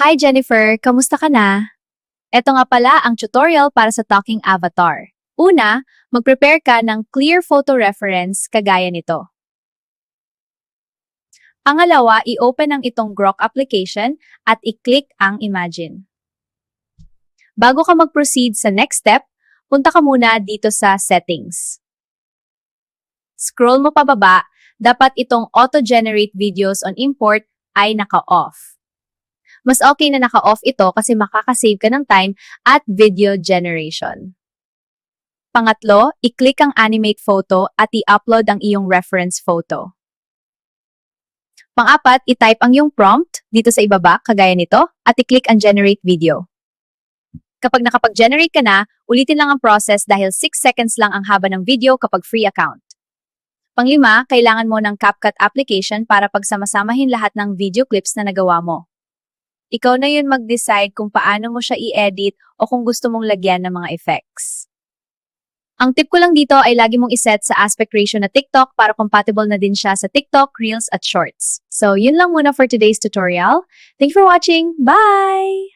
Hi Jennifer, kamusta ka na? Ito nga pala ang tutorial para sa Talking Avatar. Una, mag-prepare ka ng clear photo reference kagaya nito. Pangalawa, i-open ang itong Grok application at i-click ang Imagine. Bago ka mag-proceed sa next step, punta ka muna dito sa Settings. Scroll mo pababa, dapat itong Auto-Generate Videos on Import ay naka-off. Mas okay na naka-off ito kasi makakasave ka ng time at video generation. Pangatlo, i-click ang animate photo at i-upload ang iyong reference photo. Pang-apat, i-type ang iyong prompt dito sa ibaba, kagaya nito, at i-click ang generate video. Kapag nakapag-generate ka na, ulitin lang ang process dahil 6 seconds lang ang haba ng video kapag free account. Panglima, kailangan mo ng CapCut application para pagsamasamahin lahat ng video clips na nagawa mo. Ikaw na yun mag-decide kung paano mo siya i-edit o kung gusto mong lagyan ng mga effects. Ang tip ko lang dito ay lagi mong iset sa aspect ratio na TikTok para compatible na din siya sa TikTok, Reels at Shorts. So, yun lang muna for today's tutorial. Thank you for watching. Bye!